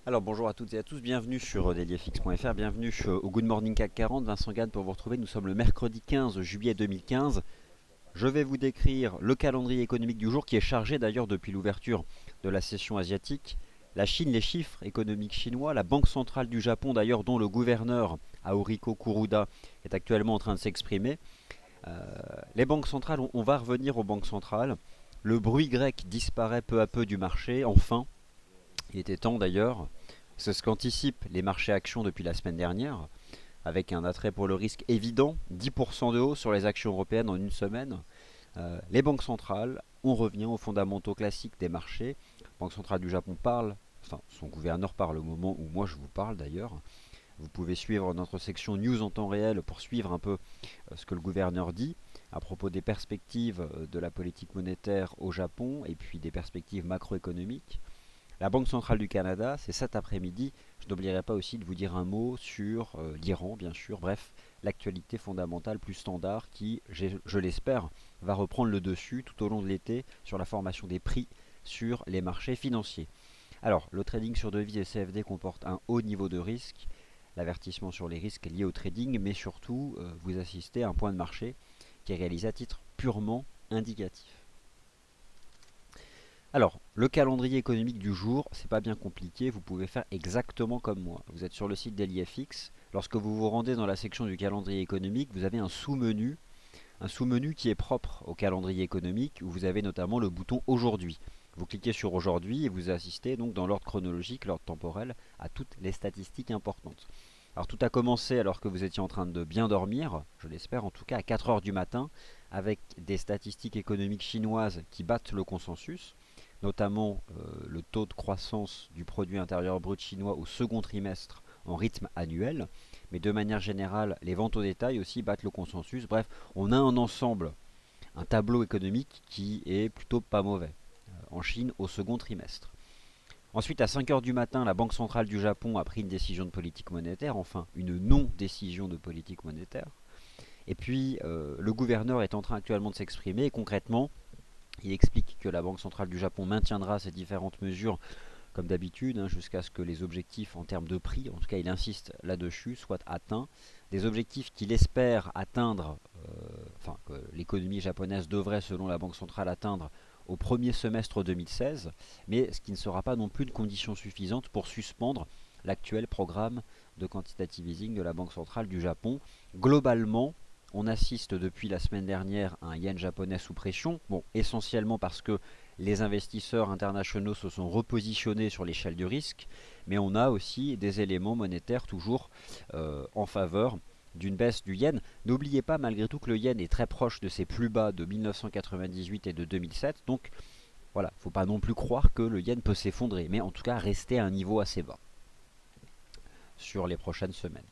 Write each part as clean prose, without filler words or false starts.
Alors bonjour à toutes et à tous, bienvenue sur dailyfx.fr, bienvenue au Good Morning CAC 40, Vincent Gann pour vous retrouver. Nous sommes le mercredi 15 juillet 2015. Je vais vous décrire le calendrier économique du jour qui est chargé d'ailleurs depuis l'ouverture de la session asiatique. La Chine, les chiffres économiques chinois, la Banque centrale du Japon d'ailleurs dont le gouverneur Haruhiko Kuroda est actuellement en train de s'exprimer. Les banques centrales, on va revenir aux banques centrales. Le bruit grec disparaît peu à peu du marché, enfin. Il était temps d'ailleurs. C'est ce qu'anticipent les marchés actions depuis la semaine dernière, avec un attrait pour le risque évident, 10% de hausse sur les actions européennes en une semaine. Les banques centrales, on revient aux fondamentaux classiques des marchés. La Banque centrale du Japon parle, enfin son gouverneur parle au moment où moi je vous parle d'ailleurs. Vous pouvez suivre notre section news en temps réel pour suivre un peu ce que le gouverneur dit à propos des perspectives de la politique monétaire au Japon et puis des perspectives macroéconomiques. La Banque centrale du Canada, c'est cet après-midi. Je n'oublierai pas aussi de vous dire un mot sur l'Iran, bien sûr. Bref, l'actualité fondamentale plus standard qui, je l'espère, va reprendre le dessus tout au long de l'été sur la formation des prix sur les marchés financiers. Alors, le trading sur devises et CFD comporte un haut niveau de risque, l'avertissement sur les risques liés au trading, mais surtout, vous assistez à un point de marché qui est réalisé à titre purement indicatif. Alors, le calendrier économique du jour, c'est pas bien compliqué, vous pouvez faire exactement comme moi. Vous êtes sur le site d'LIFX, lorsque vous vous rendez dans la section du calendrier économique, vous avez un sous-menu qui est propre au calendrier économique, où vous avez notamment le bouton Aujourd'hui. Vous cliquez sur Aujourd'hui et vous assistez donc dans l'ordre chronologique, l'ordre temporel, à toutes les statistiques importantes. Alors tout a commencé alors que vous étiez en train de bien dormir, je l'espère en tout cas à 4 heures du matin, avec des statistiques économiques chinoises qui battent le consensus, notamment le taux de croissance du produit intérieur brut chinois au second trimestre en rythme annuel, mais de manière générale, les ventes au détail aussi battent le consensus. Bref, on a un ensemble, un tableau économique qui est plutôt pas mauvais en Chine au second trimestre. Ensuite, à 5 heures du matin, la Banque centrale du Japon a pris une décision de politique monétaire, enfin une non-décision de politique monétaire. Et puis, le gouverneur est en train actuellement de s'exprimer et concrètement, il explique que la Banque centrale du Japon maintiendra ces différentes mesures comme d'habitude, jusqu'à ce que les objectifs en termes de prix, en tout cas il insiste là-dessus, soient atteints. Des objectifs qu'il espère atteindre, enfin que l'économie japonaise devrait selon la Banque centrale atteindre au premier semestre 2016, mais ce qui ne sera pas non plus une condition suffisante pour suspendre l'actuel programme de quantitative easing de la Banque centrale du Japon. Globalement, on assiste depuis la semaine dernière à un yen japonais sous pression, bon, essentiellement parce que les investisseurs internationaux se sont repositionnés sur l'échelle du risque, mais on a aussi des éléments monétaires toujours en faveur d'une baisse du yen. N'oubliez pas malgré tout que le yen est très proche de ses plus bas de 1998 et de 2007, donc voilà, il ne faut pas non plus croire que le yen peut s'effondrer, mais en tout cas rester à un niveau assez bas sur les prochaines semaines.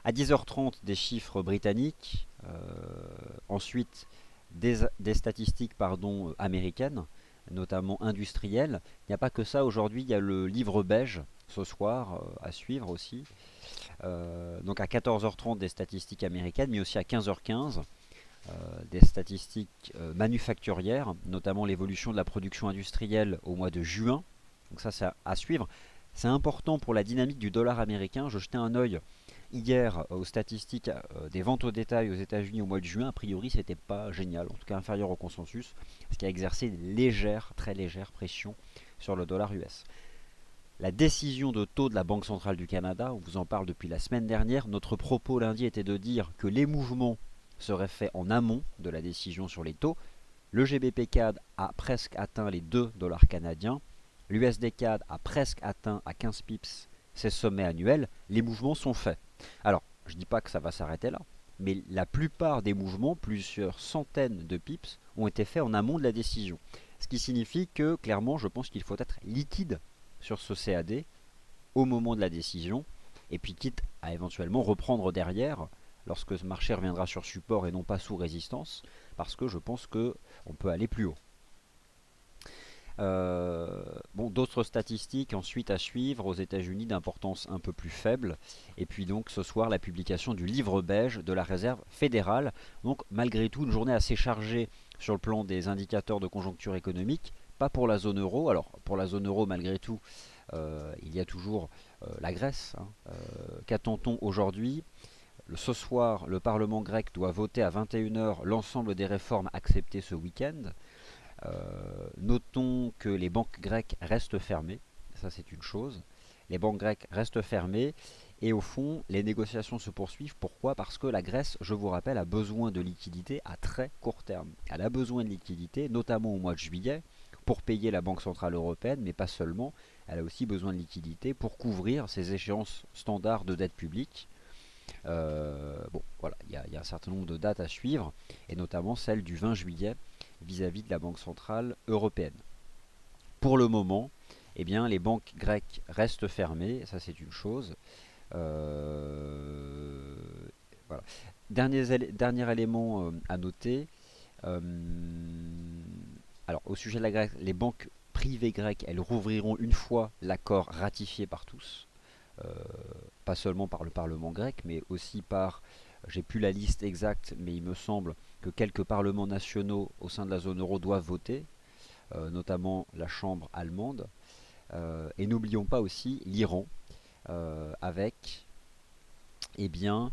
À 10h30, des chiffres britanniques, ensuite des statistiques américaines, notamment industrielles. Il n'y a pas que ça, aujourd'hui il y a le livre beige ce soir à suivre aussi. Donc à 14h30 des statistiques américaines, mais aussi à 15h15 des statistiques manufacturières, notamment l'évolution de la production industrielle au mois de juin. Donc ça c'est à suivre. C'est important pour la dynamique du dollar américain. Je jetais un œil hier aux statistiques des ventes au détail aux États-Unis au mois de juin. A priori, c'était pas génial, en tout cas inférieur au consensus, ce qui a exercé une légère, très légère pression sur le dollar US. La décision de taux de la Banque centrale du Canada, on vous en parle depuis la semaine dernière. Notre propos lundi était de dire que les mouvements seraient faits en amont de la décision sur les taux. Le GBP CAD a presque atteint les 2 dollars canadiens. L'USD CAD a presque atteint à 15 pips ses sommets annuels. Les mouvements sont faits. Alors, je ne dis pas que ça va s'arrêter là, mais la plupart des mouvements, plusieurs centaines de pips, ont été faits en amont de la décision. Ce qui signifie que, clairement, je pense qu'il faut être liquide sur ce CAD au moment de la décision, et puis quitte à éventuellement reprendre derrière lorsque ce marché reviendra sur support et non pas sous résistance, parce que je pense qu'on peut aller plus haut. Bon, d'autres statistiques ensuite à suivre aux États-Unis d'importance un peu plus faible. Et puis donc ce soir la publication du livre beige de la Réserve fédérale. Donc malgré tout une journée assez chargée sur le plan des indicateurs de conjoncture économique. Pas pour la zone euro. Alors pour la zone euro malgré tout il y a toujours la Grèce, hein. Qu'attend-on aujourd'hui? Ce soir, le Parlement grec doit voter à 21 heures l'ensemble des réformes acceptées ce week-end. Notons que les banques grecques restent fermées, ça c'est une chose. Les banques grecques restent fermées et au fond, les négociations se poursuivent. Pourquoi? Parce que la Grèce, je vous rappelle, a besoin de liquidités à très court terme. Elle a besoin de liquidités, notamment au mois de juillet, pour payer la Banque Centrale Européenne, mais pas seulement. Elle a aussi besoin de liquidités pour couvrir ses échéances standards de dette publique. Bon, voilà, il y a un certain nombre de dates à suivre, et notamment celle du 20 juillet vis-à-vis de la Banque Centrale Européenne. Pour le moment, eh bien, les banques grecques restent fermées, ça c'est une chose. Euh, voilà. Dernier élément à noter. euh, alors, au sujet de la Grèce, les banques privées grecques, elles rouvriront une fois l'accord ratifié par tous. Euh, Pas seulement par le Parlement grec, mais aussi par, j'ai plus la liste exacte, mais il me semble que quelques parlements nationaux au sein de la zone euro doivent voter, notamment la Chambre allemande. Et n'oublions pas aussi l'Iran, avec eh bien,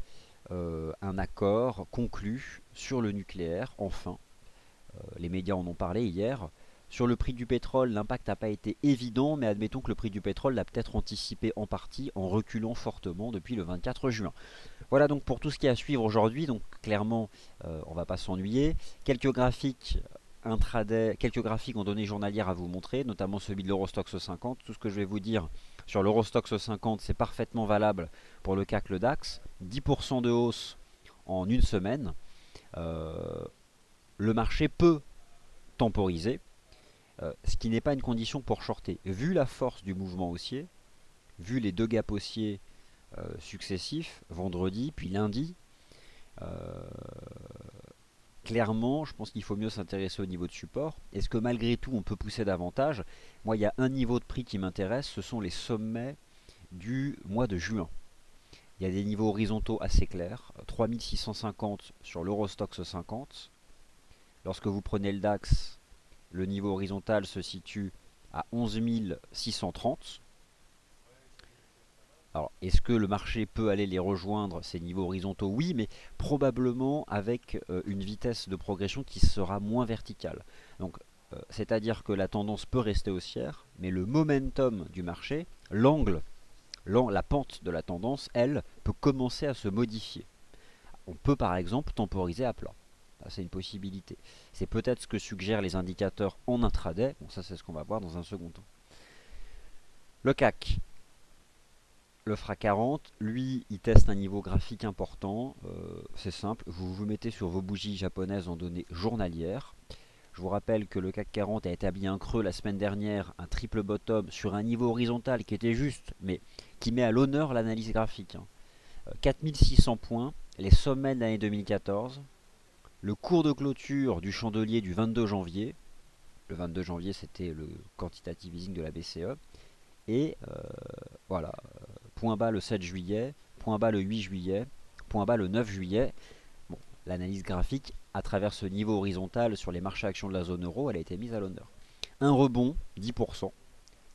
un accord conclu sur le nucléaire, enfin. Les médias en ont parlé hier. Sur le prix du pétrole, l'impact n'a pas été évident, mais admettons que le prix du pétrole l'a peut-être anticipé en partie en reculant fortement depuis le 24 juin. Voilà donc pour tout ce qui est à suivre aujourd'hui. Donc clairement, on ne va pas s'ennuyer. Quelques graphiques intraday, quelques graphiques en données journalières à vous montrer, notamment celui de l'Eurostoxx 50. Tout ce que je vais vous dire sur l'Eurostoxx 50, c'est parfaitement valable pour le CAC, le DAX. 10% de hausse en une semaine. Euh, le marché peut temporiser, ce qui n'est pas une condition pour shorter. Vu la force du mouvement haussier, vu les deux gaps haussiers successifs, vendredi puis lundi, euh, clairement, je pense qu'il faut mieux s'intéresser au niveau de support. Est-ce que malgré tout, on peut pousser davantage? Moi, il y a un niveau de prix qui m'intéresse, ce sont les sommets du mois de juin. Il y a des niveaux horizontaux assez clairs, 3650 sur l'Eurostoxx 50. Lorsque vous prenez le DAX, le niveau horizontal se situe à 11 630. Alors, est-ce que le marché peut aller les rejoindre, ces niveaux horizontaux? Oui, mais probablement avec une vitesse de progression qui sera moins verticale. Donc, c'est-à-dire que la tendance peut rester haussière, mais le momentum du marché, la pente de la tendance, elle, peut commencer à se modifier. On peut par exemple temporiser à plat. C'est une possibilité. C'est peut-être ce que suggèrent les indicateurs en intraday. Bon, ça c'est ce qu'on va voir dans un second temps. Le CAC, le FRA 40, lui, il teste un niveau graphique important. C'est simple, vous vous mettez sur vos bougies japonaises en données journalières. Je vous rappelle que le CAC 40 a établi un creux la semaine dernière, un triple bottom sur un niveau horizontal qui était juste, mais qui met à l'honneur l'analyse graphique. 4600 points, les sommets de l'année 2014, le cours de clôture du chandelier du 22 janvier. Le 22 janvier, c'était le quantitative easing de la BCE. Et voilà, point bas le 7 juillet, point bas le 8 juillet, point bas le 9 juillet. Bon, l'analyse graphique, à travers ce niveau horizontal sur les marchés actions de la zone euro, elle a été mise à l'honneur. Un rebond, 10%,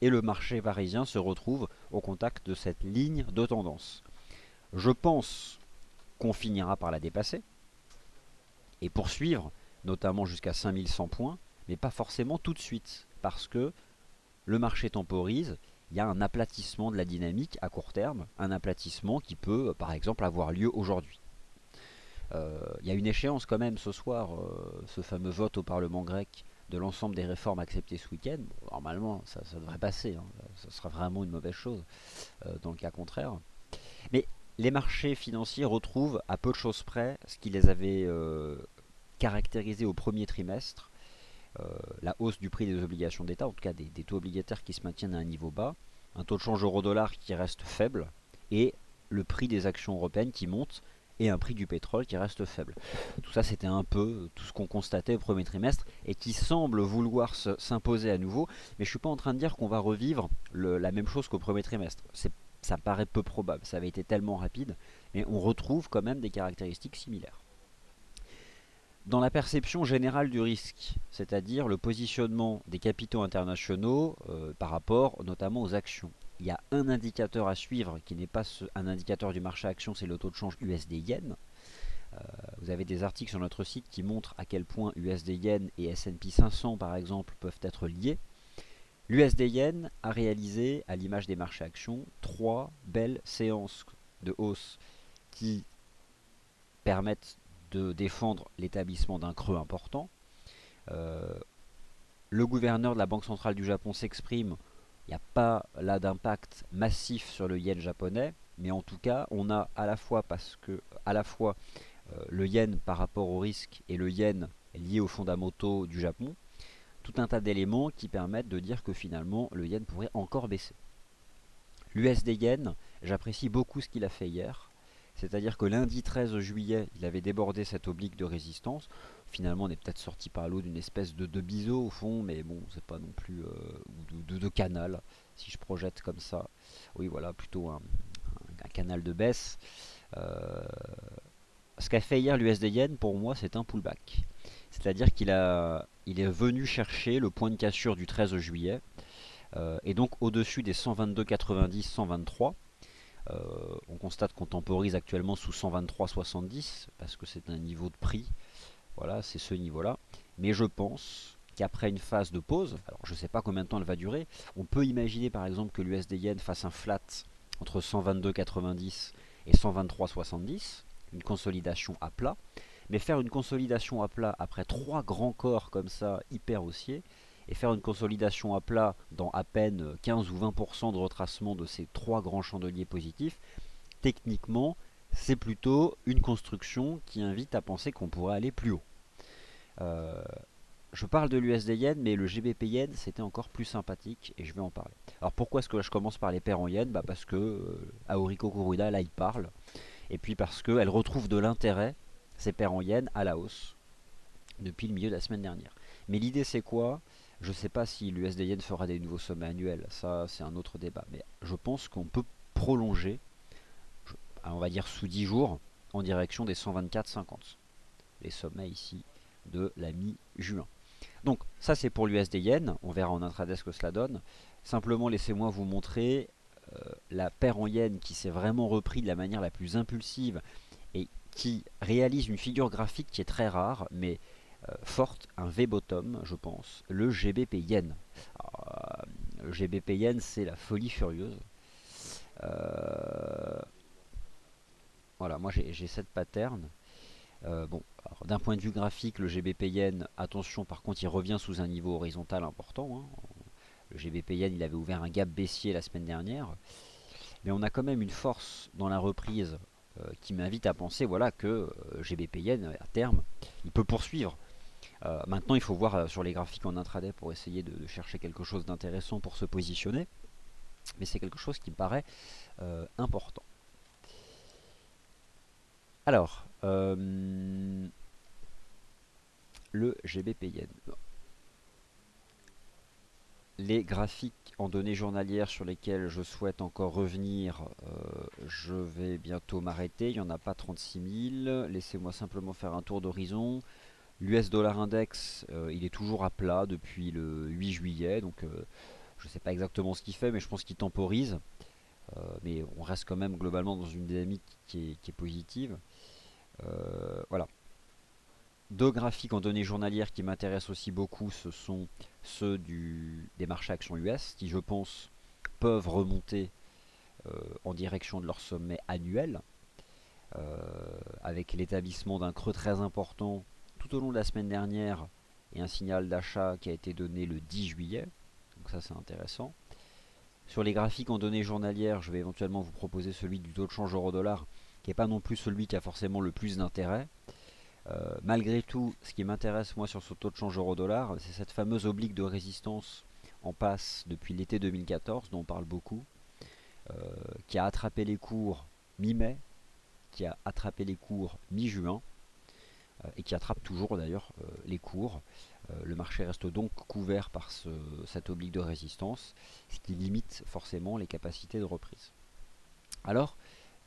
et le marché parisien se retrouve au contact de cette ligne de tendance. Je pense qu'on finira par la dépasser et poursuivre, notamment jusqu'à 5100 points, mais pas forcément tout de suite, parce que le marché temporise, il y a un aplatissement de la dynamique à court terme, un aplatissement qui peut par exemple avoir lieu aujourd'hui. Il y a une échéance quand même ce soir, ce fameux vote au Parlement grec de l'ensemble des réformes acceptées ce week-end. Bon, normalement, ça devrait passer, hein. Ça sera vraiment une mauvaise chose dans le cas contraire. Mais les marchés financiers retrouvent à peu de choses près ce qui les avait caractérisés au premier trimestre, la hausse du prix des obligations d'État, en tout cas des taux obligataires qui se maintiennent à un niveau bas, un taux de change euro-dollar qui reste faible, et le prix des actions européennes qui monte, et un prix du pétrole qui reste faible. Tout ça, c'était un peu tout ce qu'on constatait au premier trimestre, et qui semble vouloir s'imposer à nouveau, mais je ne suis pas en train de dire qu'on va revivre la même chose qu'au premier trimestre. Ça paraît peu probable, ça avait été tellement rapide, mais on retrouve quand même des caractéristiques similaires. Dans la perception générale du risque, c'est-à-dire le positionnement des capitaux internationaux par rapport notamment aux actions. Il y a un indicateur à suivre qui n'est pas un indicateur du marché action, c'est le taux de change USD-Yen. Vous avez des articles sur notre site qui montrent à quel point USD-Yen et S&P 500 par exemple peuvent être liés. L'USD-Yen a réalisé, à l'image des marchés actions, 3 belles séances de hausse qui permettent de défendre l'établissement d'un creux important. Euh, le gouverneur de la Banque centrale du Japon s'exprime. Il n'y a pas là d'impact massif sur le yen japonais, mais en tout cas, on a à la fois le yen par rapport au risque et le yen lié aux fondamentaux du Japon, tout un tas d'éléments qui permettent de dire que finalement le yen pourrait encore baisser. L'USD yen, j'apprécie beaucoup ce qu'il a fait hier. C'est-à-dire que lundi 13 juillet, il avait débordé cette oblique de résistance. Finalement, on est peut-être sorti par l'eau d'une espèce de biseau au fond, mais bon, c'est pas non plus de canal, si je projette comme ça. Oui, voilà, plutôt un canal de baisse. Euh, Ce qu'a fait hier l'USD Yen, pour moi, c'est un pullback. C'est-à-dire il est venu chercher le point de cassure du 13 juillet, et donc au-dessus des 122,90, 123. On constate qu'on temporise actuellement sous 123,70 parce que c'est un niveau de prix. Voilà, c'est ce niveau-là. Mais je pense qu'après une phase de pause, alors je ne sais pas combien de temps elle va durer, on peut imaginer par exemple que l'USD Yen fasse un flat entre 122,90 et 123,70, une consolidation à plat. Mais faire une consolidation à plat après trois grands corps comme ça, hyper haussiers, et faire une consolidation à plat dans à peine 15 ou 20% de retracement de ces trois grands chandeliers positifs, techniquement, c'est plutôt une construction qui invite à penser qu'on pourrait aller plus haut. Euh, je parle de l'USD Yen, mais le GBP Yen, c'était encore plus sympathique et je vais en parler. Alors pourquoi est-ce que je commence par les paires en Yen? Parce que Aoriko Kuruda, là, il parle. Et puis parce qu'elle retrouve de l'intérêt, ces paires en Yen, à la hausse depuis le milieu de la semaine dernière. Mais l'idée, c'est quoi? Je ne sais pas si l'USD Yen fera des nouveaux sommets annuels. Ça, c'est un autre débat. Mais je pense qu'on peut prolonger, on va dire sous 10 jours, en direction des 124,50. Les sommets ici de la mi-juin. Donc ça c'est pour l'USD Yen, on verra en intraday ce que cela donne. Simplement laissez-moi vous montrer la paire en Yen qui s'est vraiment repris de la manière la plus impulsive et qui réalise une figure graphique qui est très rare mais forte, un V-bottom je pense, le GBP Yen. Alors, le GBP Yen c'est la folie furieuse. Euh, voilà, moi j'ai cette pattern. Bon, d'un point de vue graphique, le GBP Yen, attention, par contre, il revient sous un niveau horizontal important. Hein. Le GBP Yen, il avait ouvert un gap baissier la semaine dernière. Mais on a quand même une force dans la reprise qui m'invite à penser voilà, que GBP Yen, à terme, il peut poursuivre. Maintenant, il faut voir sur les graphiques en intraday pour essayer de chercher quelque chose d'intéressant pour se positionner. Mais c'est quelque chose qui me paraît important. Alors, le GBP Yen. Les graphiques en données journalières sur lesquels je souhaite encore revenir, je vais bientôt m'arrêter. Il n'y en a pas 36 000. Laissez-moi simplement faire un tour d'horizon. L'US dollar index, il est toujours à plat depuis le 8 juillet. Donc je ne sais pas exactement ce qu'il fait, mais je pense qu'il temporise. Mais on reste quand même globalement dans une dynamique qui est positive. Voilà. Deux graphiques en données journalières qui m'intéressent aussi beaucoup, ce sont ceux des marchés actions US, qui je pense peuvent remonter en direction de leur sommet annuel, avec l'établissement d'un creux très important tout au long de la semaine dernière et un signal d'achat qui a été donné le 10 juillet. Donc ça c'est intéressant. Sur les graphiques en données journalières, je vais éventuellement vous proposer celui du taux de change euro-dollar, qui n'est pas non plus celui qui a forcément le plus d'intérêt. Malgré tout, ce qui m'intéresse moi sur ce taux de change euro-dollar, c'est cette fameuse oblique de résistance en passe depuis l'été 2014, dont on parle beaucoup, qui a attrapé les cours mi-mai, qui a attrapé les cours mi-juin, et qui attrape toujours d'ailleurs les cours. Le marché reste donc couvert par cette oblique de résistance, ce qui limite forcément les capacités de reprise. Alors,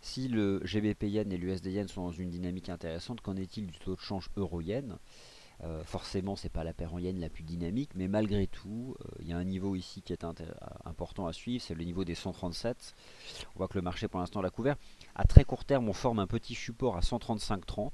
Si le GBP yen et l'USD yen sont dans une dynamique intéressante, qu'en est-il du taux de change euro-yen? Forcément, c'est pas la paire en yen la plus dynamique, mais malgré tout, il y a un niveau ici qui est important à suivre, c'est le niveau des 137. On voit que le marché pour l'instant l'a couvert. À très court terme, on forme un petit support à 135,30. Bon,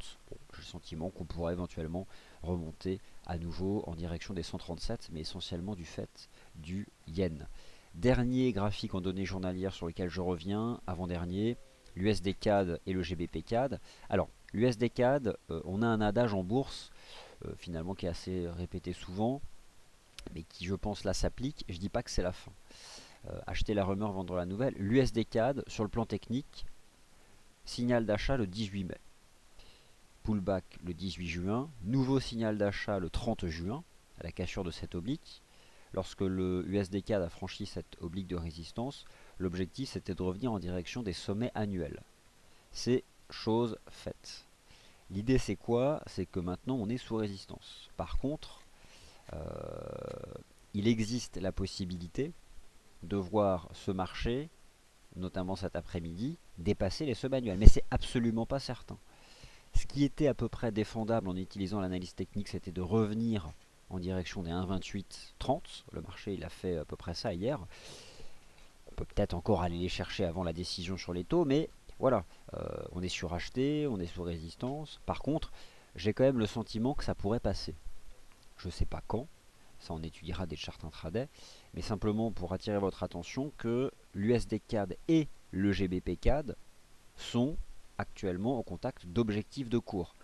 j'ai le sentiment qu'on pourrait éventuellement remonter à nouveau en direction des 137, mais essentiellement du fait du yen. Dernier graphique en données journalières sur lequel je reviens, avant-dernier, l'USD CAD et le GBP CAD. Alors, l'USD CAD, on a un adage en bourse finalement qui est assez répété souvent, mais qui je pense là s'applique. Je dis pas que c'est la fin. Acheter la rumeur, vendre la nouvelle. L'USD CAD sur le plan technique, signal d'achat le 18 mai. Pullback le 18 juin. Nouveau signal d'achat le 30 juin, à la cassure de cette oblique. Lorsque le USD CAD a franchi cette oblique de résistance, l'objectif c'était de revenir en direction des sommets annuels. C'est chose faite. L'idée c'est quoi? C'est que maintenant on est sous résistance. Par contre, il existe la possibilité de voir ce marché, notamment cet après-midi, dépasser les sommets annuels. Mais c'est absolument pas certain. Ce qui était à peu près défendable en utilisant l'analyse technique, c'était de revenir en direction des 1,2830. Le marché il a fait à peu près ça hier. On peut peut-être encore aller les chercher avant la décision sur les taux, mais voilà, on est suracheté, on est sous résistance. Par contre, j'ai quand même le sentiment que ça pourrait passer. Je ne sais pas quand, ça on étudiera des charts intraday, mais simplement pour attirer votre attention que l'USD CAD et le GBP CAD sont actuellement au contact d'objectifs de cours.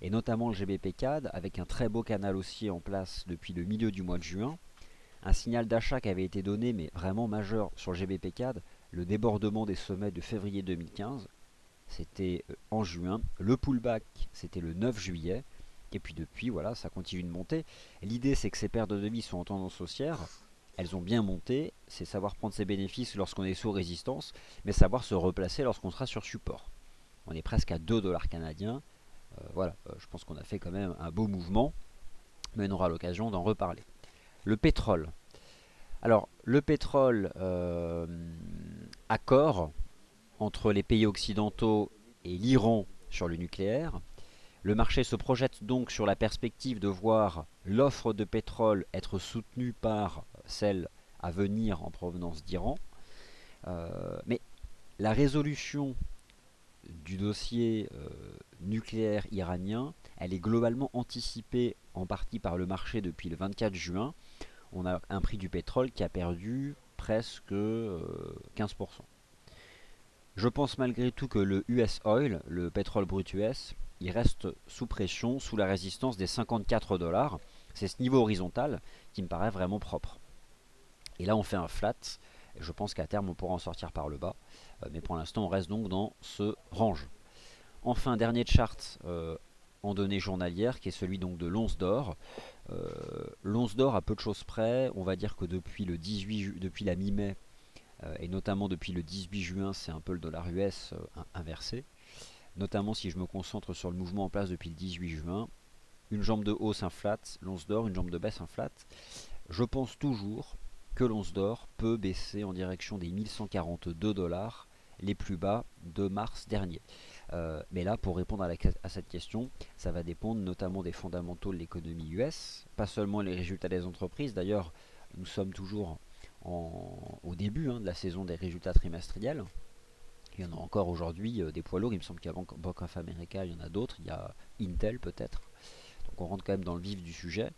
Et notamment le GBP CAD avec un très beau canal haussier en place depuis le milieu du mois de juin. Un signal d'achat qui avait été donné, mais vraiment majeur sur le GBP CAD, le débordement des sommets de février 2015, c'était en juin. Le pullback, c'était le 9 juillet. Et puis depuis, voilà, ça continue de monter. L'idée, c'est que ces paires de devises sont en tendance haussière. Elles ont bien monté. C'est savoir prendre ses bénéfices lorsqu'on est sous résistance, mais savoir se replacer lorsqu'on sera sur support. On est presque à 2 dollars canadiens. Voilà, je pense qu'on a fait quand même un beau mouvement, mais on aura l'occasion d'en reparler. Le pétrole. Alors, le pétrole, accord entre les pays occidentaux et l'Iran sur le nucléaire. Le marché se projette donc sur la perspective de voir l'offre de pétrole être soutenue par celle à venir en provenance d'Iran. Mais la résolution du dossier nucléaire iranien, elle est globalement anticipée en partie par le marché depuis le 24 juin. On a un prix du pétrole qui a perdu presque 15%. Je pense malgré tout que le US Oil, le pétrole brut US, il reste sous pression, sous la résistance des 54 dollars. C'est ce niveau horizontal qui me paraît vraiment propre. Et là on fait un flat, et je pense qu'à terme on pourra en sortir par le bas. Mais pour l'instant on reste donc dans ce range. Enfin, dernier chart en données journalières, qui est celui donc de l'once d'or. L'once d'or, à peu de choses près, on va dire que depuis depuis la mi-mai, et notamment depuis le 18 juin, c'est un peu le dollar US inversé. Notamment si je me concentre sur le mouvement en place depuis le 18 juin. Une jambe de hausse, un flat, l'once d'or, une jambe de baisse, un flat. Je pense toujours que l'once d'or peut baisser en direction des 1142 dollars, les plus bas de mars dernier. Mais là, pour répondre à cette question, ça va dépendre notamment des fondamentaux de l'économie US, pas seulement les résultats des entreprises. D'ailleurs, nous sommes toujours au début de la saison des résultats trimestriels. Il y en a encore aujourd'hui des poids lourds. Il me semble qu'il y a Bank of America, il y en a d'autres. Il y a Intel peut-être. Donc on rentre quand même dans le vif du sujet.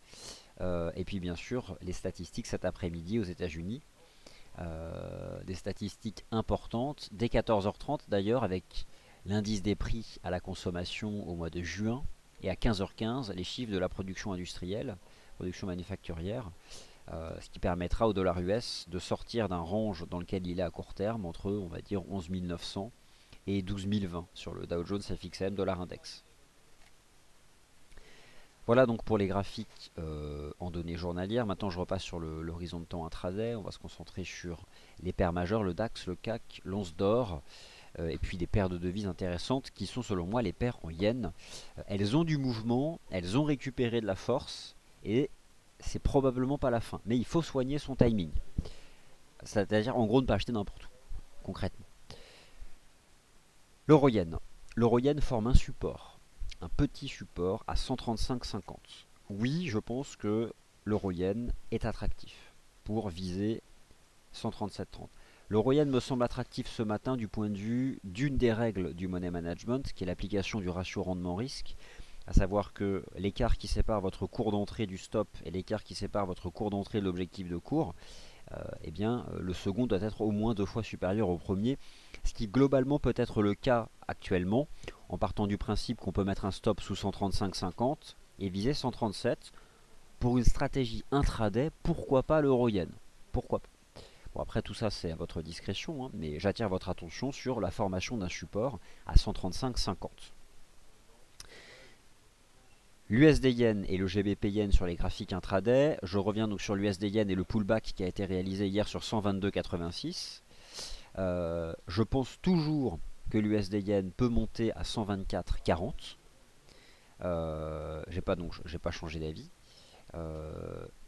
Et puis bien sûr, les statistiques cet après-midi aux États-Unis. Des statistiques importantes. Dès 14h30 d'ailleurs, avec l'indice des prix à la consommation au mois de juin. Et à 15h15, les chiffres de la production industrielle, production manufacturière. Ce qui permettra au dollar US de sortir d'un range dans lequel il est à court terme, entre on va dire 11 900 et 12 020 sur le Dow Jones FXM dollar index. Voilà donc pour les graphiques en données journalières. Maintenant je repasse sur l'horizon de temps intraday. On va se concentrer sur les paires majeures, le DAX, le CAC, l'once d'or, et puis des paires de devises intéressantes qui sont selon moi les paires en yens. Elles ont du mouvement, elles ont récupéré de la force, et c'est probablement pas la fin. Mais il faut soigner son timing. C'est-à-dire en gros ne pas acheter n'importe où, concrètement. L'euro-yen. L'euro-yen forme un support, un petit support à 135,50. Oui, je pense que l'euro-yen est attractif pour viser 137,30. L'euro-yen me semble attractif ce matin du point de vue d'une des règles du money management, qui est l'application du ratio rendement-risque, à savoir que l'écart qui sépare votre cours d'entrée du stop et l'écart qui sépare votre cours d'entrée de l'objectif de cours, le second doit être au moins 2 fois supérieur au premier, ce qui globalement peut être le cas actuellement, en partant du principe qu'on peut mettre un stop sous 135,50 et viser 137. Pour une stratégie intraday, pourquoi pas l'euro-yen? Pourquoi pas? Bon, après tout ça c'est à votre discrétion, hein, mais j'attire votre attention sur la formation d'un support à 135,50. L'USD Yen et le GBP Yen sur les graphiques intraday. Je reviens donc sur l'USD Yen et le pullback qui a été réalisé hier sur 122,86. Je pense toujours que l'USD Yen peut monter à 124,40. J'ai pas changé d'avis.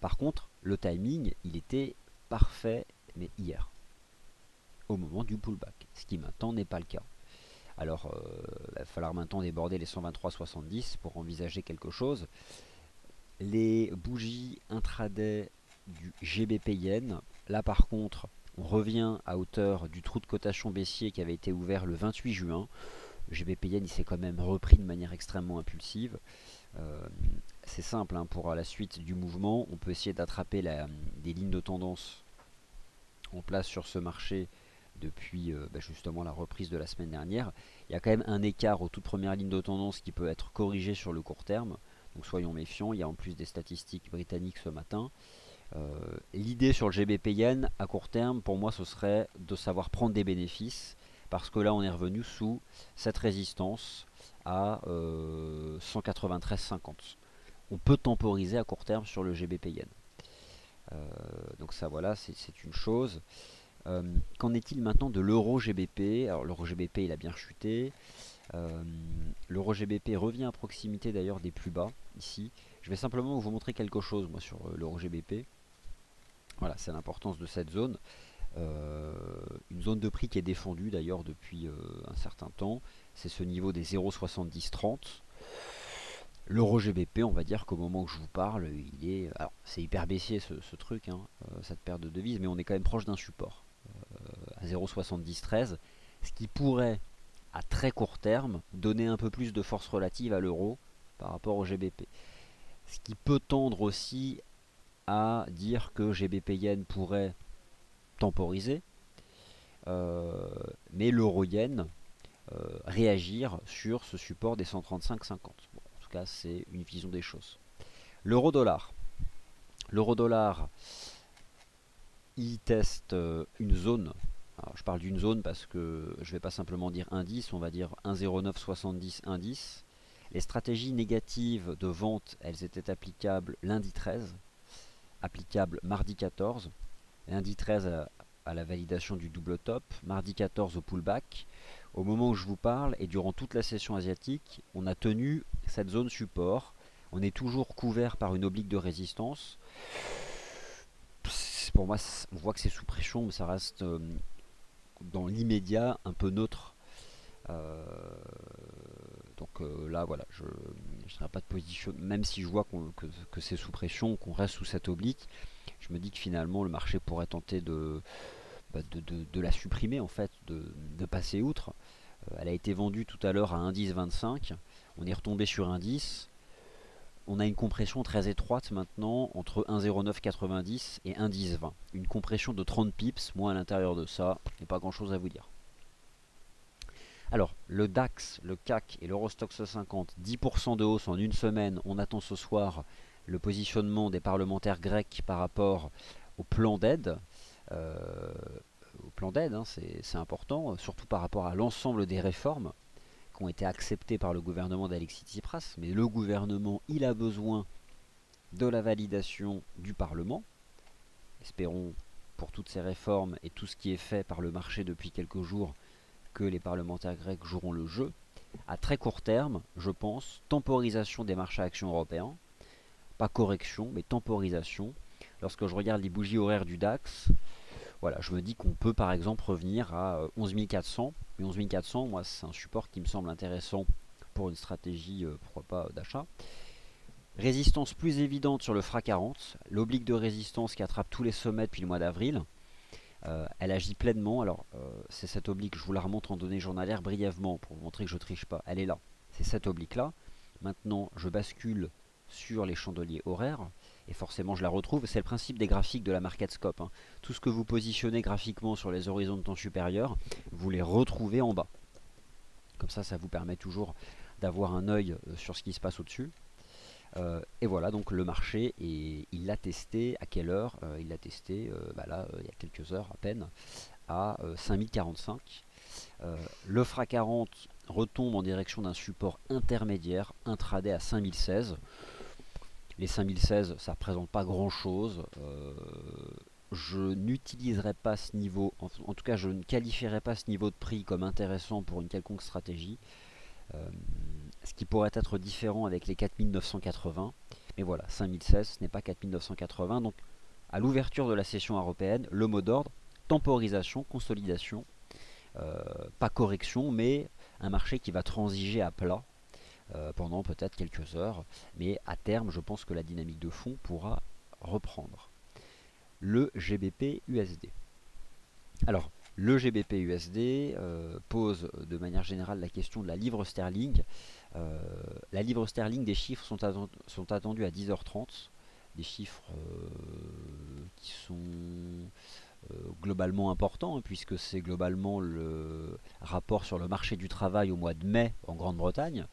Par contre, le timing, il était parfait, mais hier, au moment du pullback, ce qui maintenant n'est pas le cas. Alors, il va falloir maintenant déborder les 123,70 pour envisager quelque chose. Les bougies intraday du GBP Yen, là par contre, on revient à hauteur du trou de cotation baissier qui avait été ouvert le 28 juin. Le GBP Yen, il s'est quand même repris de manière extrêmement impulsive. C'est simple, hein, pour la suite du mouvement, on peut essayer d'attraper des lignes de tendance en place sur ce marché depuis justement la reprise de la semaine dernière. Il y a quand même un écart aux toutes premières lignes de tendance qui peut être corrigé sur le court terme. Donc soyons méfiants, il y a en plus des statistiques britanniques ce matin. L'idée sur le GBP Yen à court terme, pour moi, ce serait de savoir prendre des bénéfices, parce que là, on est revenu sous cette résistance à 193,50. On peut temporiser à court terme sur le GBP Yen. Donc ça, voilà, c'est une chose. Qu'en est-il maintenant de l'euro GBP? Alors l'euro GBP, il a bien chuté. L'euro GBP revient à proximité d'ailleurs des plus bas ici. Je vais simplement vous montrer quelque chose moi sur l'euro GBP. Voilà, c'est l'importance de cette zone. Une zone de prix qui est défendue d'ailleurs depuis un certain temps. C'est ce niveau des 0,7030. L'euro GBP, on va dire qu'au moment où je vous parle, il est. Alors, c'est hyper baissier ce truc, hein, cette paire de devises, mais on est quand même proche d'un support à 0,7013, ce qui pourrait, à très court terme, donner un peu plus de force relative à l'euro par rapport au GBP. Ce qui peut tendre aussi à dire que GBP Yen pourrait temporiser, mais l'euro Yen réagir sur ce support des 135,50. Bon, en tout cas, c'est une vision des choses. L'euro dollar. L'euro dollar, il teste une zone. Alors, je parle d'une zone parce que je ne vais pas simplement dire indice, on va dire 1,0970 indice. Les stratégies négatives de vente, elles étaient applicables lundi 13, applicables mardi 14, lundi 13 à la validation du double top, mardi 14 au pullback. Au moment où je vous parle et durant toute la session asiatique, on a tenu cette zone support. On est toujours couvert par une oblique de résistance. Pour moi, on voit que c'est sous pression, mais ça reste dans l'immédiat un peu neutre. Euh, là, voilà, je ne serai pas de position, même si je vois que c'est sous pression, qu'on reste sous cette oblique. Je me dis que finalement, le marché pourrait tenter de la supprimer, en fait, de passer outre. Elle a été vendue tout à l'heure à 1,1025. On est retombé sur 1,10. On a une compression très étroite maintenant entre 1,0990 et 1,1020. Une compression de 30 pips. Moi, à l'intérieur de ça, il n'y a pas grand chose à vous dire. Alors, le DAX, le CAC et l'Eurostoxx 50, 10% de hausse en une semaine. On attend ce soir le positionnement des parlementaires grecs par rapport au plan d'aide. Hein, c'est important, surtout par rapport à l'ensemble des réformes qui ont été acceptées par le gouvernement d'Alexis Tsipras. Mais le gouvernement, il a besoin de la validation du Parlement. Espérons pour toutes ces réformes et tout ce qui est fait par le marché depuis quelques jours que les parlementaires grecs joueront le jeu. À très court terme, je pense, temporisation des marchés à actions européens, pas correction, mais temporisation. Lorsque je regarde les bougies horaires du DAX, Voilà, je me dis qu'on peut par exemple revenir à 11 400. Mais 11 400, moi, c'est un support qui me semble intéressant pour une stratégie, pourquoi pas, d'achat. Résistance plus évidente sur le FRA 40, l'oblique de résistance qui attrape tous les sommets depuis le mois d'avril. Elle agit pleinement. Alors, c'est cette oblique, je vous la remonte en données journalières brièvement pour vous montrer que je ne triche pas. Elle est là. C'est cette oblique-là. Maintenant, je bascule sur les chandeliers horaires et forcément, je la retrouve. C'est le principe des graphiques de la market scope, hein. Tout ce que vous positionnez graphiquement sur les horizons de temps supérieurs, vous les retrouvez en bas. Comme ça vous permet toujours d'avoir un œil sur ce qui se passe au-dessus. Et voilà, donc le marché, et il l'a testé à quelle heure? Il l'a testé là, il y a quelques heures à peine, à 5045. Le FRA 40 retombe en direction d'un support intermédiaire intraday à 5016. Les 5016, ça ne représente pas grand chose. Je n'utiliserai pas ce niveau, en tout cas je ne qualifierai pas ce niveau de prix comme intéressant pour une quelconque stratégie. Ce qui pourrait être différent avec les 4980. Mais voilà, 5016, ce n'est pas 4980. Donc, à l'ouverture de la session européenne, le mot d'ordre, temporisation, consolidation, pas correction, mais un marché qui va transiger à plat pendant peut-être quelques heures. Mais à terme, je pense que la dynamique de fond pourra reprendre. Le GBP USD. Alors, le GBP USD pose de manière générale la question de la livre sterling. La livre sterling, des chiffres sont attendus à 10h30. Des chiffres qui sont globalement importants, hein, puisque c'est globalement le rapport sur le marché du travail au mois de mai en Grande-Bretagne.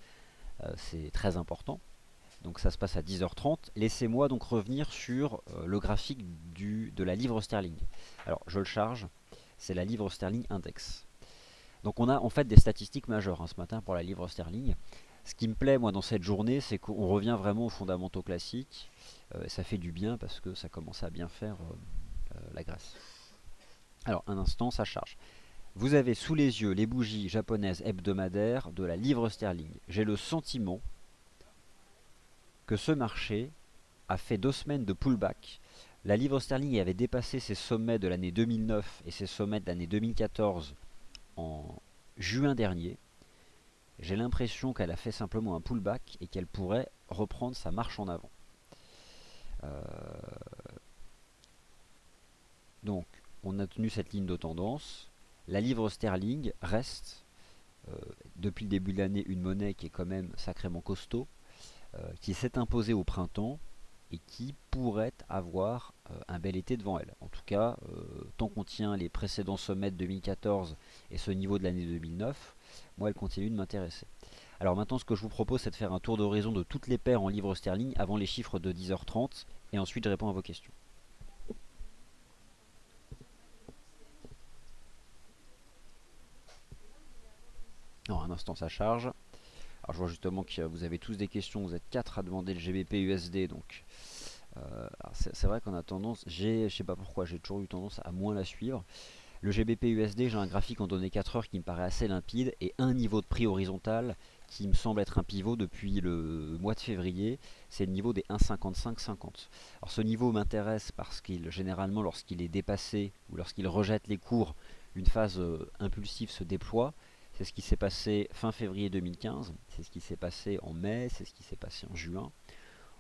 C'est très important. Donc ça se passe à 10h30. Laissez-moi donc revenir sur le graphique de la livre sterling. Alors je le charge, c'est la livre sterling index. Donc on a en fait des statistiques majeures, hein, ce matin pour la livre sterling. Ce qui me plaît moi dans cette journée, c'est qu'on revient vraiment aux fondamentaux classiques. Ça fait du bien parce que ça commence à bien faire la graisse. Alors un instant, ça charge. Vous avez sous les yeux les bougies japonaises hebdomadaires de la livre sterling. J'ai le sentiment que ce marché a fait 2 semaines de pullback. La livre sterling avait dépassé ses sommets de l'année 2009 et ses sommets de l'année 2014 en juin dernier. J'ai l'impression qu'elle a fait simplement un pullback et qu'elle pourrait reprendre sa marche en avant. Donc, on a tenu cette ligne de tendance. La livre sterling reste, depuis le début de l'année, une monnaie qui est quand même sacrément costaud, qui s'est imposée au printemps et qui pourrait avoir un bel été devant elle. En tout cas, tant qu'on tient les précédents sommets de 2014 et ce niveau de l'année 2009, moi elle continue de m'intéresser. Alors maintenant, ce que je vous propose, c'est de faire un tour d'horizon de toutes les paires en livres sterling avant les chiffres de 10h30 et ensuite je réponds à vos questions. Alors un instant, ça charge. Alors je vois justement que vous avez tous des questions, vous êtes 4 à demander le GBP USD, donc c'est vrai qu'on a tendance, je sais pas pourquoi, j'ai toujours eu tendance à moins la suivre. Le GBP USD, j'ai un graphique en données 4 heures qui me paraît assez limpide et un niveau de prix horizontal qui me semble être un pivot depuis le mois de février, c'est le niveau des 1,5550. Alors ce niveau m'intéresse parce qu'il, généralement, lorsqu'il est dépassé ou lorsqu'il rejette les cours, une phase impulsive se déploie. C'est ce qui s'est passé fin février 2015, c'est ce qui s'est passé en mai, c'est ce qui s'est passé en juin.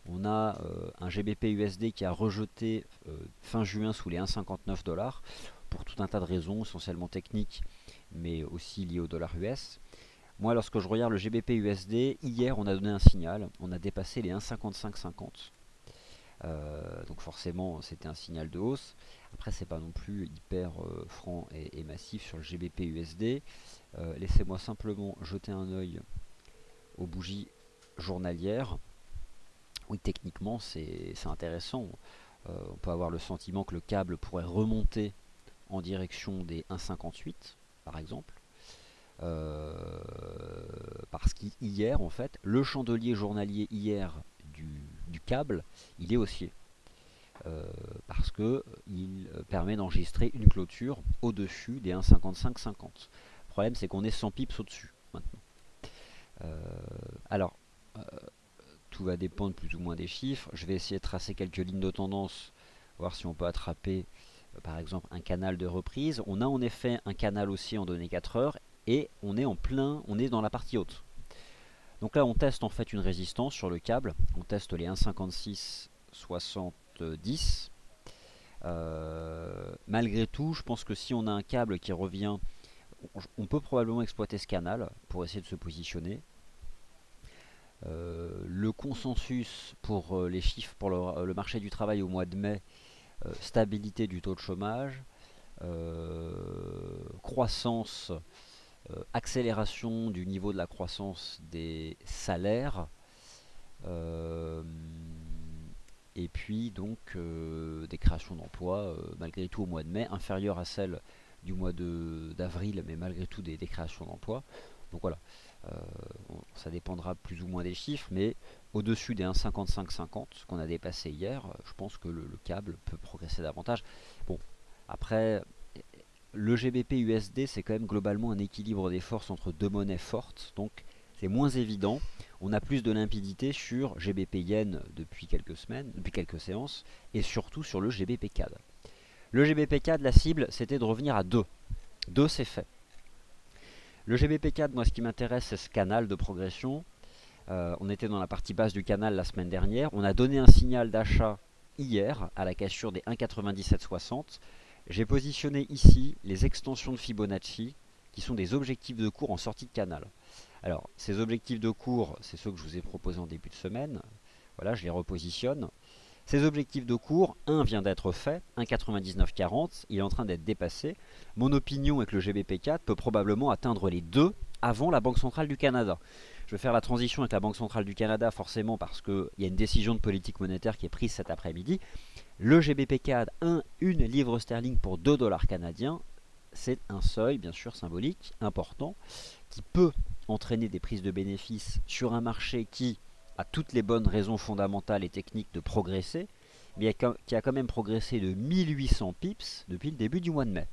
On a un GBP USD qui a rejeté fin juin sous les 1,59$ pour tout un tas de raisons, essentiellement techniques, mais aussi liées au dollar US. Moi, lorsque je regarde le GBP USD, hier on a donné un signal, on a dépassé les 1,5550. Donc forcément c'était un signal de hausse. Après c'est pas non plus hyper franc et massif sur le GBP USD. Laissez-moi simplement jeter un œil aux bougies journalières. Oui, techniquement c'est intéressant. On peut avoir le sentiment que le câble pourrait remonter en direction des 1,58 par exemple. Parce qu'hier en fait le chandelier journalier hier du câble il est haussier. Parce qu'il permet d'enregistrer une clôture au-dessus des 1,5550. Le problème c'est qu'on est 100 pips au-dessus maintenant. Alors, tout va dépendre plus ou moins des chiffres. Je vais essayer de tracer quelques lignes de tendance, voir si on peut attraper par exemple un canal de reprise. On a en effet un canal aussi en données 4 heures et on est on est dans la partie haute. Donc là on teste en fait une résistance sur le câble, on teste les 1,5670. Malgré tout, je pense que si on a un câble qui revient, on peut probablement exploiter ce canal pour essayer de se positionner. Le consensus pour les chiffres pour le marché du travail au mois de mai, stabilité du taux de chômage, croissance, accélération du niveau de la croissance des salaires, et puis donc des créations d'emplois malgré tout au mois de mai, inférieures à celles du mois d'avril, mais malgré tout des créations d'emplois. Donc voilà, ça dépendra plus ou moins des chiffres, mais au-dessus des 1,5550 qu'on a dépassé hier, je pense que le câble peut progresser davantage. Bon, après, le GBP USD, c'est quand même globalement un équilibre des forces entre deux monnaies fortes, donc c'est moins évident. On a plus de limpidité sur GBP Yen depuis quelques semaines, depuis quelques séances, et surtout sur le GBP CAD. Le GBP CAD, la cible, c'était de revenir à 2. 2, c'est fait. Le GBP CAD, moi, ce qui m'intéresse, c'est ce canal de progression. On était dans la partie basse du canal la semaine dernière. On a donné un signal d'achat hier à la cassure des 1,9760. J'ai positionné ici les extensions de Fibonacci qui sont des objectifs de cours en sortie de canal. Alors, ces objectifs de cours, c'est ceux que je vous ai proposés en début de semaine. Voilà, je les repositionne. Ces objectifs de cours, un vient d'être fait, 1,9940, il est en train d'être dépassé. Mon opinion est que le GBP4 peut probablement atteindre les deux avant la Banque centrale du Canada. Je vais faire la transition avec la Banque centrale du Canada forcément parce qu'il y a une décision de politique monétaire qui est prise cet après-midi. Le GBP4, une livre sterling pour 2 dollars canadiens, c'est un seuil bien sûr symbolique, important, qui peut entraîner des prises de bénéfices sur un marché qui a toutes les bonnes raisons fondamentales et techniques de progresser, mais qui a quand même progressé de 1800 pips depuis le début du mois de mai.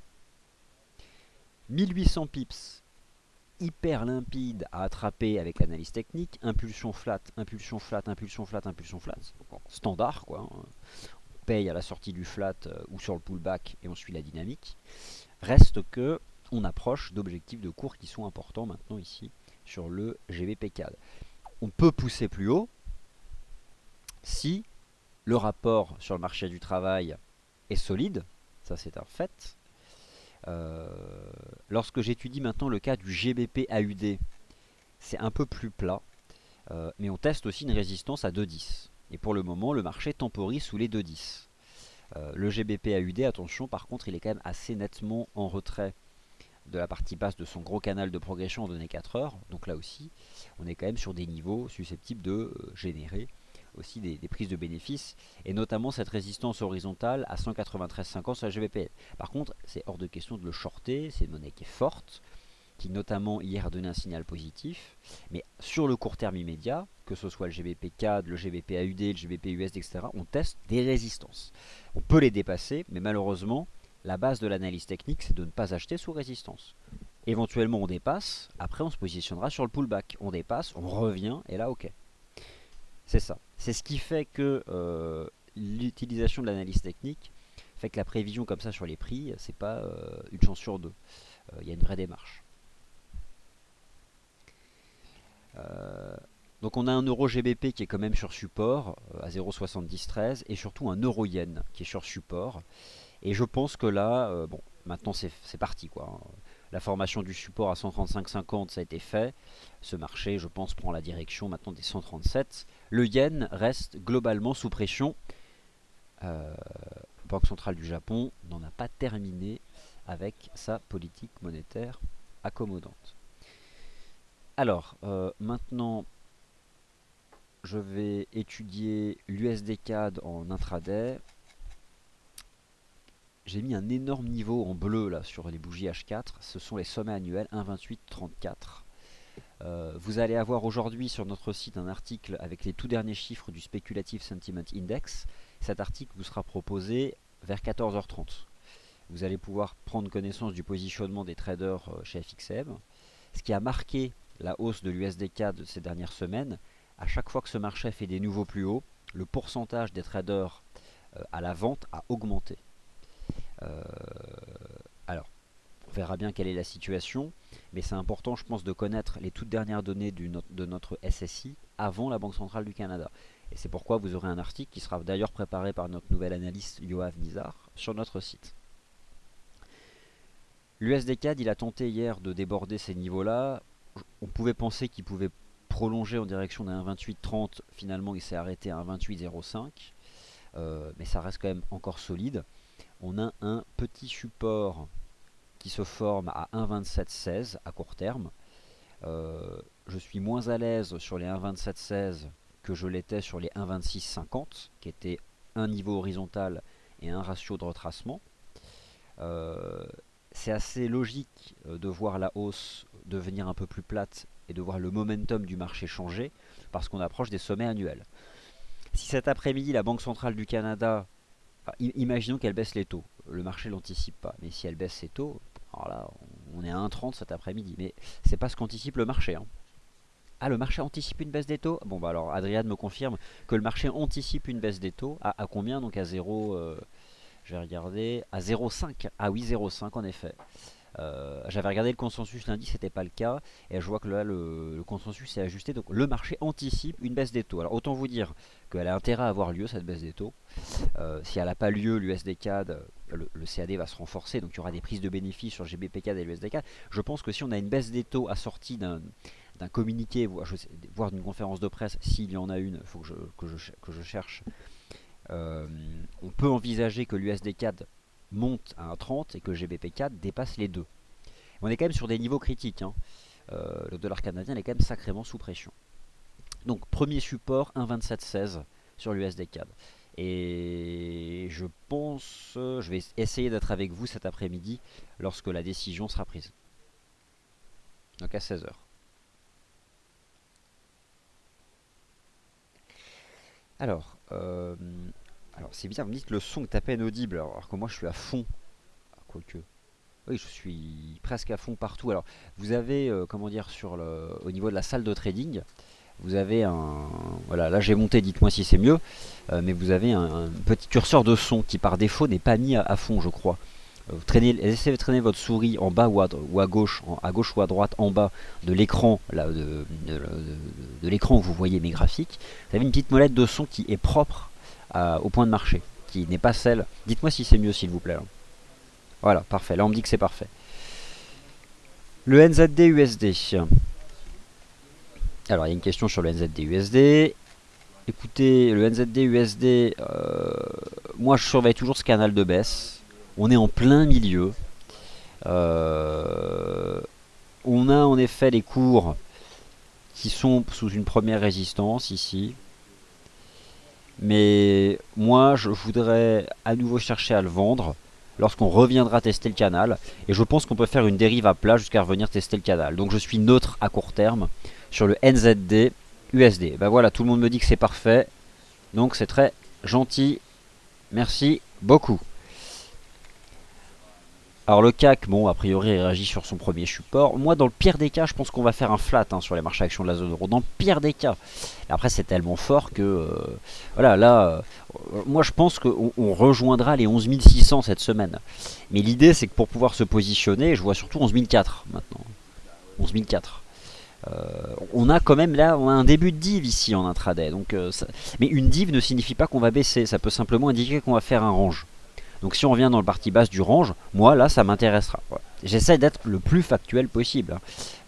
1800 pips hyper limpide à attraper avec l'analyse technique, impulsion flat, impulsion flat, impulsion flat, impulsion flat, standard quoi. On paye à la sortie du flat ou sur le pullback et on suit la dynamique. Reste que on approche d'objectifs de cours qui sont importants maintenant ici sur le GBP CAD. On peut pousser plus haut si le rapport sur le marché du travail est solide, ça c'est un fait. Lorsque j'étudie maintenant le cas du GBP AUD, c'est un peu plus plat, mais on teste aussi une résistance à 2,10. Et pour le moment, le marché temporise sous les 2,10. Le GBP AUD, attention, par contre, il est quand même assez nettement en retrait de la partie basse de son gros canal de progression en données 4 heures. Donc là aussi, on est quand même sur des niveaux susceptibles de générer aussi des prises de bénéfices, et notamment cette résistance horizontale à 193,50 sur la GBP. Par contre, c'est hors de question de le shorter, c'est une monnaie qui est forte, qui notamment hier a donné un signal positif, mais sur le court terme immédiat, que ce soit le GBP CAD, le GBP AUD, le GBP USD, etc., on teste des résistances. On peut les dépasser, mais malheureusement, la base de l'analyse technique, c'est de ne pas acheter sous résistance. Éventuellement, on dépasse, après on se positionnera sur le pullback. On dépasse, on revient, et là, ok. C'est ça. C'est ce qui fait que l'utilisation de l'analyse technique fait que la prévision comme ça sur les prix, c'est pas une chance sur deux. Il y a une vraie démarche. Donc on a un euro GBP qui est quand même sur support à 0,7013 et surtout un euro yen qui est sur support. Et je pense que là, bon, maintenant c'est parti quoi. La formation du support à 135,50 ça a été fait. Ce marché, je pense, prend la direction maintenant des 137. Le yen reste globalement sous pression. Banque centrale du Japon n'en a pas terminé avec sa politique monétaire accommodante. Alors, maintenant, je vais étudier l'USD CAD en intraday. J'ai mis un énorme niveau en bleu là sur les bougies H4. Ce sont les sommets annuels 1,2834. Vous allez avoir aujourd'hui sur notre site un article avec les tout derniers chiffres du Speculative Sentiment Index. Cet article vous sera proposé vers 14h30. Vous allez pouvoir prendre connaissance du positionnement des traders chez FXM. Ce qui a marqué la hausse de l'USD-CAD de ces dernières semaines, à chaque fois que ce marché fait des nouveaux plus hauts, le pourcentage des traders à la vente a augmenté. Euh, alors, on verra bien quelle est la situation, mais c'est important, je pense, de connaître les toutes dernières données de notre SSI avant la Banque Centrale du Canada. Et c'est pourquoi vous aurez un article qui sera d'ailleurs préparé par notre nouvel analyste Yoav Nizar sur notre site. L'USD-CAD, il a tenté hier de déborder ces niveaux-là. On pouvait penser qu'il pouvait prolonger en direction d'un 1,2830. Finalement, il s'est arrêté à 1,2805. Mais ça reste quand même encore solide. On a un petit support qui se forme à 1,2716 à court terme. Je suis moins à l'aise sur les 1,2716 que je l'étais sur les 1,2650, qui étaient un niveau horizontal et un ratio de retracement. C'est assez logique de voir la hausse devenir un peu plus plate et de voir le momentum du marché changer parce qu'on approche des sommets annuels. Si cet après-midi la Banque Centrale du Canada, imaginons qu'elle baisse les taux, le marché l'anticipe pas, mais si elle baisse ses taux, alors là on est à 1,30 cet après-midi, mais c'est pas ce qu'anticipe le marché. Hein. Ah, le marché anticipe une baisse des taux. Bon bah alors Adrien me confirme que le marché anticipe une baisse des taux. À combien? Donc à 0, je vais regarder, à 0,5. Ah oui, 0,5 en effet. J'avais regardé le consensus lundi, c'était pas le cas, et je vois que là le consensus est ajusté, donc le marché anticipe une baisse des taux. Alors autant vous dire qu'elle a intérêt à avoir lieu cette baisse des taux. Si elle n'a pas lieu, l'USD-CAD, le CAD va se renforcer, donc il y aura des prises de bénéfices sur GBP-CAD et l'USD-CAD. Je pense que si on a une baisse des taux assortie d'un communiqué, voire d'une conférence de presse, s'il y en a une, il faut que je cherche, on peut envisager que l'USD-CAD monte à 1,30 et que GBP-CAD dépasse les deux. On est quand même sur des niveaux critiques. Hein. Le dollar canadien est quand même sacrément sous pression. Donc premier support 1,2716 sur l'USD-CAD. Et je pense, je vais essayer d'être avec vous cet après-midi lorsque la décision sera prise. Donc à 16h. Alors c'est bizarre, vous me dites le son est à peine audible alors que moi je suis à fond. Quoique. Oui, je suis presque à fond partout. Alors, vous avez, comment dire, au niveau de la salle de trading, vous avez un... Voilà, là j'ai monté, dites-moi si c'est mieux, mais vous avez un petit curseur de son qui par défaut n'est pas mis à fond, je crois. Essayez de traîner votre souris en bas ou à gauche, à gauche ou à droite, en bas de l'écran, de l'écran où vous voyez mes graphiques. Vous avez une petite molette de son qui est propre au point de marché, qui n'est pas celle... Dites-moi si c'est mieux, s'il vous plaît. Hein. Voilà, parfait. Là, on me dit que c'est parfait. Le NZD-USD. Alors, il y a une question sur le NZD-USD. Écoutez, le NZD-USD, moi, je surveille toujours ce canal de baisse. On est en plein milieu. On a en effet les cours qui sont sous une première résistance ici. Mais moi, je voudrais à nouveau chercher à le vendre lorsqu'on reviendra tester le canal. Et je pense qu'on peut faire une dérive à plat jusqu'à revenir tester le canal. Donc je suis neutre à court terme sur le NZD USD. Ben voilà, tout le monde me dit que c'est parfait. Donc c'est très gentil. Merci beaucoup. Alors le CAC, bon, a priori, il réagit sur son premier support. Moi, dans le pire des cas, je pense qu'on va faire un flat sur les marchés actions de la zone euro. Dans le pire des cas. Et après, c'est tellement fort que... voilà, là, moi, je pense qu'on rejoindra les 11 600 cette semaine. Mais l'idée, c'est que pour pouvoir se positionner, je vois surtout 11 400 maintenant. 11 400. On a quand même là un début de div ici en intraday. Donc, mais une div ne signifie pas qu'on va baisser. Ça peut simplement indiquer qu'on va faire un range. Donc si on revient dans le partie basse du range, moi là ça m'intéressera. Voilà. J'essaie d'être le plus factuel possible. Hein.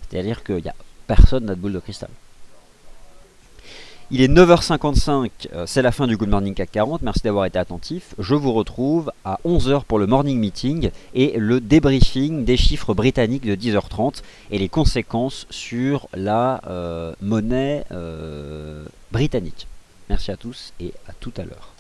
C'est-à-dire qu'il n'y a personne n'a de boule de cristal. Il est 9h55, c'est la fin du Good Morning CAC 40. Merci d'avoir été attentif. Je vous retrouve à 11h pour le morning meeting et le débriefing des chiffres britanniques de 10h30 et les conséquences sur la monnaie britannique. Merci à tous et à tout à l'heure.